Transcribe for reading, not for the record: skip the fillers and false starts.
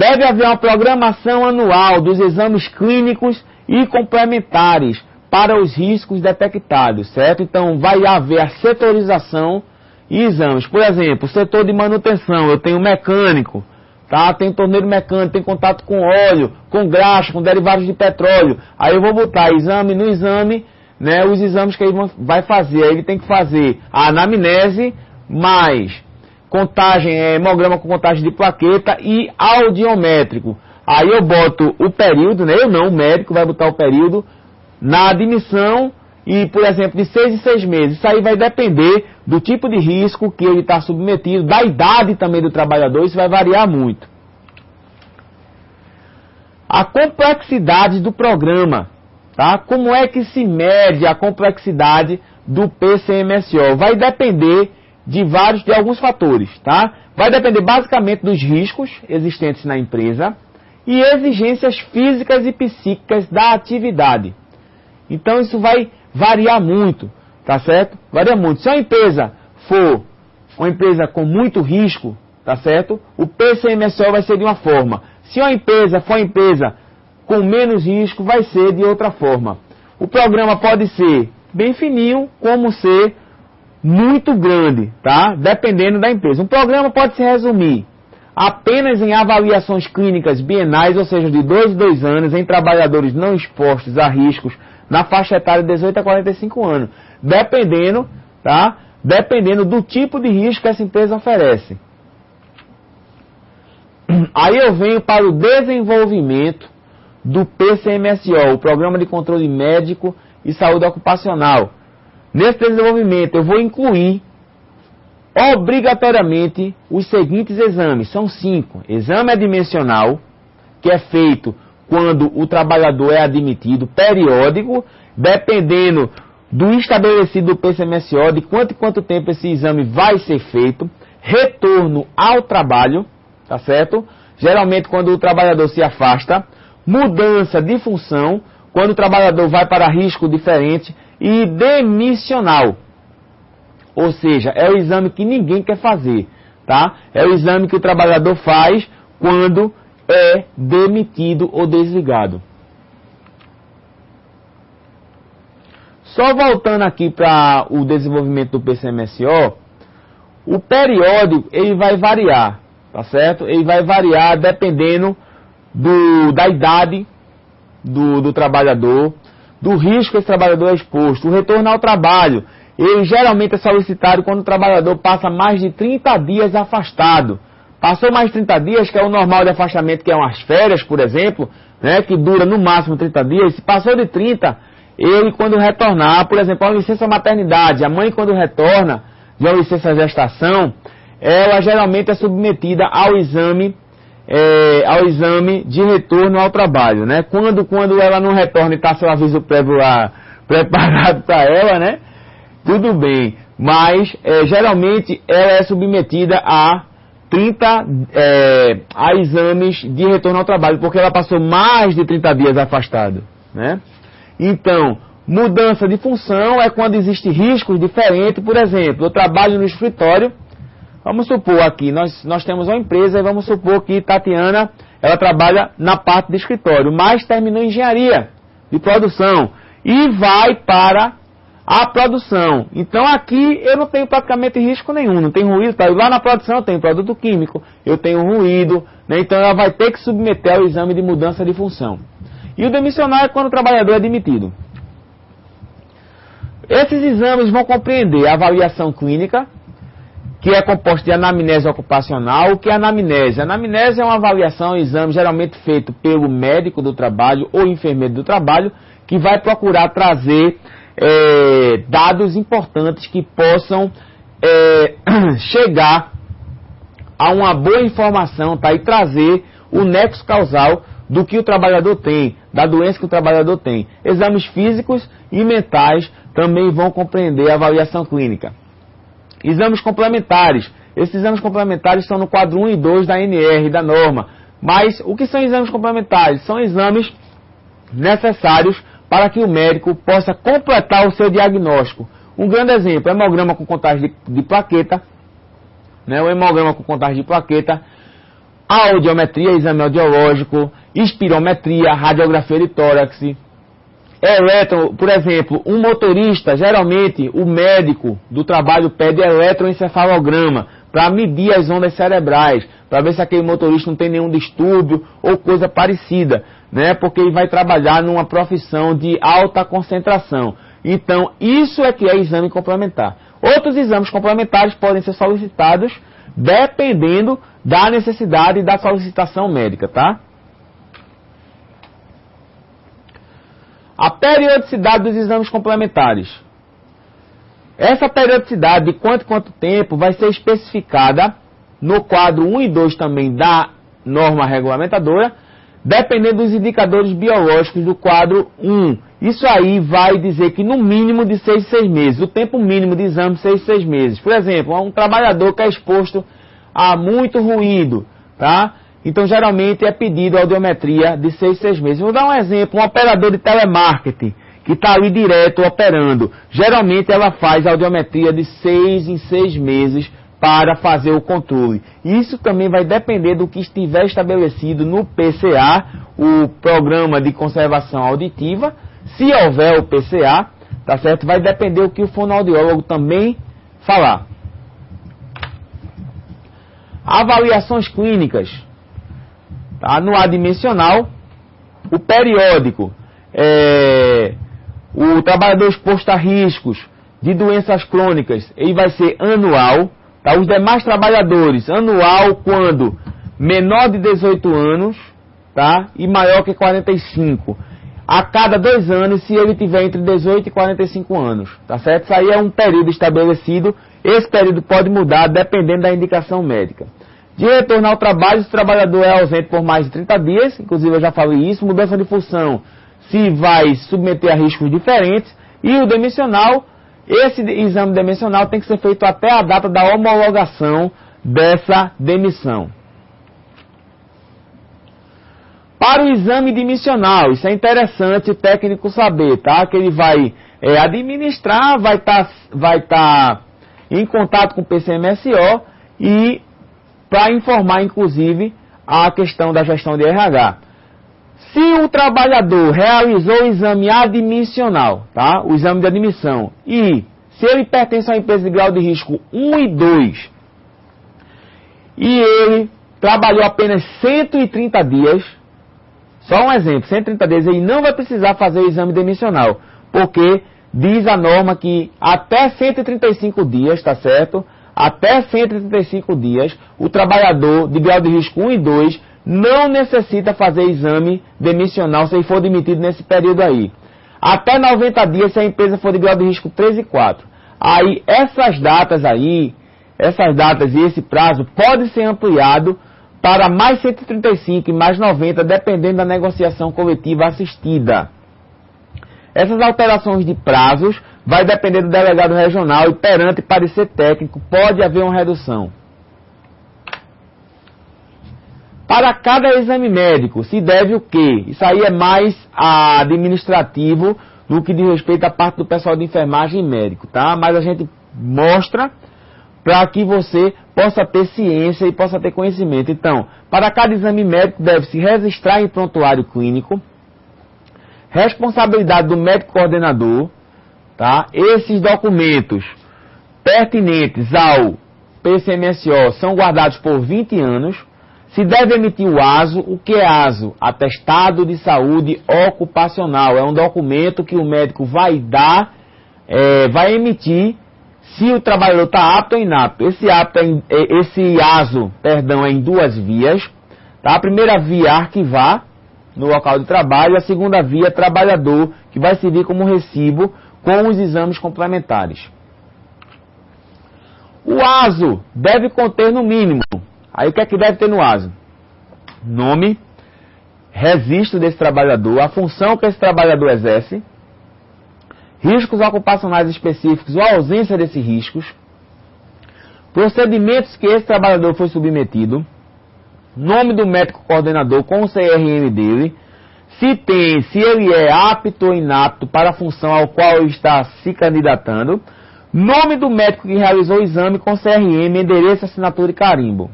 Deve haver uma programação anual dos exames clínicos e complementares para os riscos detectados, certo? Então, vai haver a setorização e exames. Por exemplo, setor de manutenção, eu tenho mecânico, tá? Tem torneiro mecânico, tem contato com óleo, com graxa, com derivados de petróleo. Aí eu vou botar exame no exame, né? Os exames que ele vai fazer. Aí ele tem que fazer a anamnese, mais contagem, hemograma com contagem de plaqueta e audiométrico. Aí eu boto o período, né? Eu não, o médico vai botar o período na admissão e, por exemplo, de 6 em 6 meses. Isso aí vai depender do tipo de risco que ele está submetido, da idade também do trabalhador, isso vai variar muito. A complexidade do programa, tá? Como é que se mede a complexidade do PCMSO? Vai depender de alguns fatores, tá? Vai depender basicamente dos riscos existentes na empresa e exigências físicas e psíquicas da atividade. Então isso vai variar muito, tá certo? Varia muito. Se a empresa for uma empresa com muito risco, tá certo? O PCMSO vai ser de uma forma. Se a empresa for uma empresa com menos risco, vai ser de outra forma. O programa pode ser bem fininho, como ser muito grande, tá? Dependendo da empresa. Um programa pode se resumir apenas em avaliações clínicas bienais, ou seja, de 2 em 2 anos, em trabalhadores não expostos a riscos na faixa etária de 18 a 45 anos, dependendo, tá? Dependendo do tipo de risco que essa empresa oferece. Aí eu venho para o desenvolvimento do PCMSO, o Programa de Controle Médico e Saúde Ocupacional. Nesse desenvolvimento eu vou incluir obrigatoriamente os seguintes exames, são 5. Exame admissional, que é feito quando o trabalhador é admitido, periódico, dependendo do estabelecido do PCMSO, de quanto em quanto tempo esse exame vai ser feito. Retorno ao trabalho, tá certo? Geralmente quando o trabalhador se afasta. Mudança de função, quando o trabalhador vai para risco diferente. E demissional, ou seja, é o exame que ninguém quer fazer, tá? É o exame que o trabalhador faz quando é demitido ou desligado. Só voltando aqui para o desenvolvimento do PCMSO, o periódico ele vai variar, tá certo? Ele vai variar dependendo da idade do trabalhador, do risco que esse trabalhador é exposto. O retorno ao trabalho, ele geralmente é solicitado quando o trabalhador passa mais de 30 dias afastado. Passou mais de 30 dias, que é o normal de afastamento, que é umas férias, por exemplo, né, que dura no máximo 30 dias. Se passou de 30, ele quando retornar, por exemplo, uma licença maternidade, a mãe quando retorna de uma licença gestação, ela geralmente é submetida ao exame de retorno ao trabalho, né? Quando ela não retorna e está seu aviso prévio lá preparado para ela, né? Tudo bem, mas geralmente ela é submetida a exames de retorno ao trabalho, porque ela passou mais de 30 dias afastada, né? Então, mudança de função é quando existem riscos diferentes. Por exemplo, eu trabalho no escritório. Vamos supor aqui, nós temos uma empresa e vamos supor que Tatiana, ela trabalha na parte de escritório, mas terminou engenharia de produção e vai para a produção. Então aqui eu não tenho praticamente risco nenhum, não tem ruído. Tá? Lá na produção eu tenho produto químico, eu tenho ruído, né? Então ela vai ter que submeter ao exame de mudança de função. E o demissionário é quando o trabalhador é demitido. Esses exames vão compreender a avaliação clínica, que é composto de anamnese ocupacional. O que é anamnese? A anamnese é uma avaliação, um exame geralmente feito pelo médico do trabalho ou enfermeiro do trabalho, que vai procurar trazer dados importantes que possam chegar a uma boa informação, tá? E trazer o nexo causal do que o trabalhador tem, da doença que o trabalhador tem. Exames físicos e mentais também vão compreender a avaliação clínica. Exames complementares. Esses exames complementares estão no quadro 1 e 2 da ANR, da norma. Mas o que são exames complementares? São exames necessários para que o médico possa completar o seu diagnóstico. Um grande exemplo, hemograma com contagem de plaqueta. Né? O hemograma com contagem de plaqueta. audiometria, exame audiológico, espirometria, radiografia de tórax, por exemplo, um motorista, geralmente o médico do trabalho pede eletroencefalograma para medir as ondas cerebrais, para ver se aquele motorista não tem nenhum distúrbio ou coisa parecida, né? Porque ele vai trabalhar numa profissão de alta concentração. Então, isso é que é exame complementar. Outros exames complementares podem ser solicitados dependendo da necessidade da solicitação médica, tá? A periodicidade dos exames complementares. Essa periodicidade de quanto tempo vai ser especificada no quadro 1 e 2 também da norma regulamentadora, dependendo dos indicadores biológicos do quadro 1. Isso aí vai dizer que no mínimo de 6 em 6 meses, o tempo mínimo de exame 6 em 6 meses. Por exemplo, um trabalhador que é exposto a muito ruído, tá? Então, geralmente é pedido a audiometria de 6 em 6 meses. Vou dar um exemplo, um operador de telemarketing que está ali direto operando. Geralmente ela faz a audiometria de 6 em 6 meses para fazer o controle. Isso também vai depender do que estiver estabelecido no PCA, o Programa de Conservação Auditiva. Se houver o PCA, tá certo? Vai depender do que o fonoaudiólogo também falar. Avaliações clínicas. Tá? No adimensional, o periódico, o trabalhador exposto a riscos de doenças crônicas, ele vai ser anual. Tá? Os demais trabalhadores, anual quando menor de 18 anos, tá? E maior que 45. A cada 2 anos, se ele tiver entre 18 e 45 anos. Tá certo? Isso aí é um período estabelecido. Esse período pode mudar dependendo da indicação médica. De retorno ao trabalho, se o trabalhador é ausente por mais de 30 dias, inclusive eu já falei isso, mudança de função, se vai submeter a riscos diferentes, e o demissional, esse exame demissional tem que ser feito até a data da homologação dessa demissão. Para o exame demissional, isso é interessante o técnico saber, tá? Que ele vai administrar, vai estar em contato com o PCMSO e para informar, inclusive, a questão da gestão de RH. Se o trabalhador realizou o exame admissional, tá? O exame de admissão, e se ele pertence a uma empresa de grau de risco 1 e 2, e ele trabalhou apenas 130 dias, só um exemplo, 130 dias, ele não vai precisar fazer o exame demissional, porque diz a norma que até 135 dias, tá certo? Até 135 dias, o trabalhador de grau de risco 1 e 2 não necessita fazer exame demissional se ele for demitido nesse período aí. Até 90 dias se a empresa for de grau de risco 3 e 4. Aí, essas datas e esse prazo pode ser ampliado para mais 135 e mais 90, dependendo da negociação coletiva assistida. Essas alterações de prazos vai depender do delegado regional e perante parecer técnico pode haver uma redução. Para cada exame médico se deve o quê? Isso aí é mais administrativo no que diz respeito à parte do pessoal de enfermagem e médico, tá? Mas a gente mostra para que você possa ter ciência e possa ter conhecimento. Então, para cada exame médico deve-se registrar em prontuário clínico, responsabilidade do médico coordenador, tá? Esses documentos pertinentes ao PCMSO são guardados por 20 anos. Se deve emitir o ASO. O que é ASO? Atestado de Saúde Ocupacional. É um documento que o médico vai emitir se o trabalhador está apto ou inapto. Esse ASO, é em 2 vias. Tá? A primeira via, arquivar no local de trabalho. A segunda via, trabalhador, que vai servir como recibo com os exames complementares. O ASO deve conter no mínimo. Aí o que é que deve ter no ASO? Nome, registro desse trabalhador, a função que esse trabalhador exerce, riscos ocupacionais específicos ou ausência desses riscos, procedimentos que esse trabalhador foi submetido, nome do médico coordenador com o CRM dele, se ele é apto ou inapto para a função ao qual ele está se candidatando, nome do médico que realizou o exame com CRM, endereço, assinatura e carimbo.